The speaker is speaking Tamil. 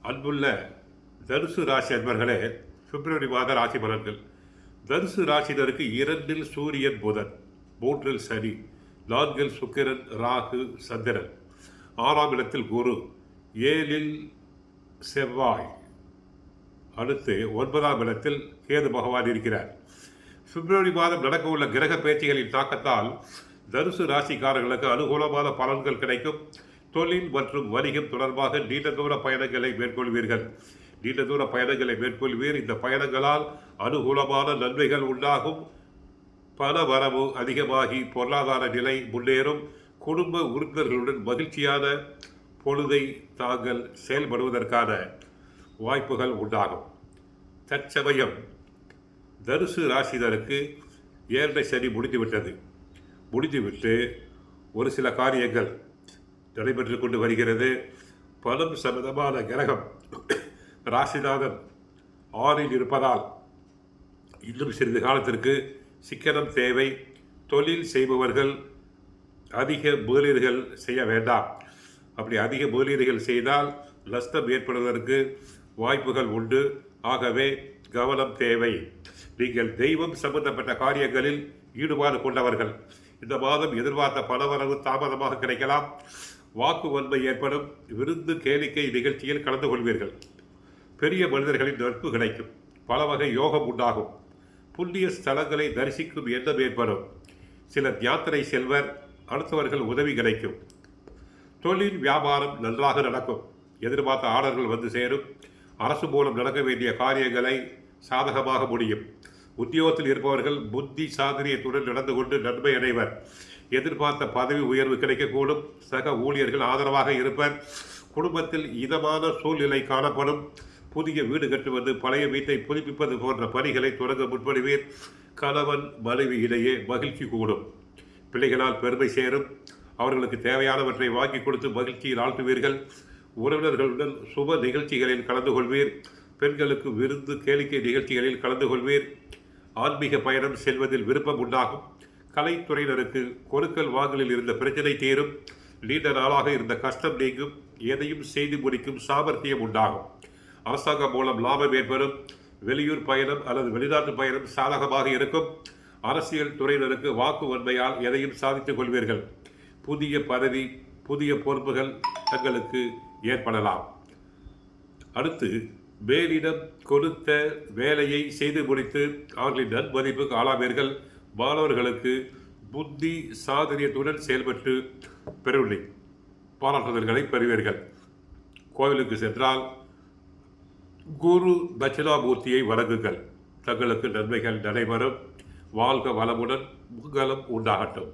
அன்புள்ள தனுசு ராசி அன்பர்களே, பிப்ரவரி மாத ராசி பலன்கள். தனுசு ராசினருக்கு 2 சூரியன் புதன், 3 சனி, 4 சுக்கிரன், ராகு, சந்திரன், 6ஆம் இடத்தில் குரு, 7 செவ்வாய், அடுத்து 9ஆம் இடத்தில் கேது பகவான் இருக்கிறார். பிப்ரவரி மாதம் நடக்க உள்ள கிரக பேச்சுகளின் தாக்கத்தால் தனுசு ராசிக்காரர்களுக்கு அனுகூலமான பலன்கள் கிடைக்கும். தொழில் மற்றும் வணிகம் தொடர்பாக நீண்ட தூர பயணங்களை மேற்கொள்வீர்கள். இந்த பயணங்களால் அனுகூலமான நன்மைகள் உண்டாகும். பண வரவு அதிகமாகி பொருளாதார நிலை முன்னேறும். குடும்ப உறுப்பினர்களுடன் மகிழ்ச்சியான பொழுதை தாங்கள் செயல்படுவதற்கான வாய்ப்புகள் உண்டாகும். தற்சமயம் தனுசு ராசினருக்கு 7 சனி முடிந்துவிட்டு ஒரு சில காரியங்கள் நடைபெற்று கொண்டு வருகிறது. பணம் சம்பந்தமான கிரகம் ராசிநாதன் 6இல் இருப்பதால் இன்னும் சிறிது காலத்திற்கு சிக்கனம் தேவை. தொழில் செய்பவர்கள் அதிக முதலீடுகள் செய்ய வேண்டாம். அப்படி அதிக முதலீடுகள் செய்தால் நஷ்டம் ஏற்படுவதற்கு வாய்ப்புகள் உண்டு. ஆகவே கவனம் தேவை. நீங்கள் தெய்வம் சம்பந்தப்பட்ட காரியங்களில் ஈடுபாடு கொண்டவர்கள். இந்த மாதம் எதிர்பார்த்த பணவரவு தாமதமாக கிடைக்கலாம். வாக்கு வன்மை ஏற்படும். விருந்து கேளிக்கை நிகழ்ச்சியில் கலந்து கொள்வீர்கள். பெரிய மனிதர்களின் நட்பு கிடைக்கும். பல வகை யோகம் உண்டாகும். புண்ணிய ஸ்தலங்களை தரிசிக்கும் எண்ணம் ஏற்படும். சிலர் யாத்திரை செல்வர். அடுத்தவர்கள் உதவி கிடைக்கும். தொழில் வியாபாரம் நன்றாக நடக்கும். எதிர்பார்த்த ஆர்டர்கள் வந்து சேரும். அரசு மூலம் நடக்க வேண்டிய காரியங்களை சாதகமாக முடியும். உத்தியோகத்தில் இருப்பவர்கள் புத்தி சாதுரியத்துடன் நடந்து கொண்டு நன்மை அடைவர். எதிர்பார்த்த பதவி உயர்வு கிடைக்கக்கூடும். சக ஊழியர்கள் ஆதரவாக இருப்பர். குடும்பத்தில் இதமான சூழ்நிலை காணப்படும். புதிய வீடு கட்டுவது, பழைய வீட்டை புதுப்பிப்பது போன்ற பணிகளை தொடங்க முற்படுவீர். கணவன் மனைவி இடையே மகிழ்ச்சி கூடும். பிள்ளைகளால் பெருமை சேரும். அவர்களுக்கு தேவையானவற்றை வாங்கி கொடுத்து மகிழ்ச்சியில் ஆழ்த்துவீர்கள். உறவினர்களுடன் சுப நிகழ்ச்சிகளில் கலந்து கொள்வீர். பெண்களுக்கு விருந்து கேளிக்கை நிகழ்ச்சிகளில் கலந்து கொள்வீர். ஆன்மீக பயணம் செல்வதில் விருப்பம் உண்டாகும். கலைத்துறையினருக்கு கொடுக்கல் வாங்கலில் இருந்த பிரச்சனை தீரும். நீண்ட நாளாக இருந்த கஷ்டம் நீங்கும். எதையும் செய்து முடிக்கும் சாமர்த்தியம் உண்டாகும். அரசாங்கம் மூலம் லாபம் ஏற்படும். வெளியூர் பயணம் அல்லது வெளிநாட்டு பயணம் சாதகமாக இருக்கும். அரசியல் துறையினருக்கு வாக்கு வன்மையால் எதையும் சாதித்துக் கொள்வீர்கள். புதிய பதவி, புதிய பொறுப்புகள் தங்களுக்கு ஏற்படலாம். அடுத்து, மேலிடம் கொடுத்த வேலையை செய்து முடித்து அவர்களின் நன்மதிப்புக்கு ஆளாவீர்கள். மாணவர்களுக்கு புத்தி சாதுரியத்துடன் செயல்பட்டு பெருவில்லை பாராட்டுதல்களை பெறுவீர்கள். கோவிலுக்கு சென்றால் குரு தட்சிணாமூர்த்தியை வணங்குங்கள். தங்களுக்கு நன்மைகள் நடைபெறும். வாழ்க வளமுடன். மங்களம் உண்டாகட்டும்.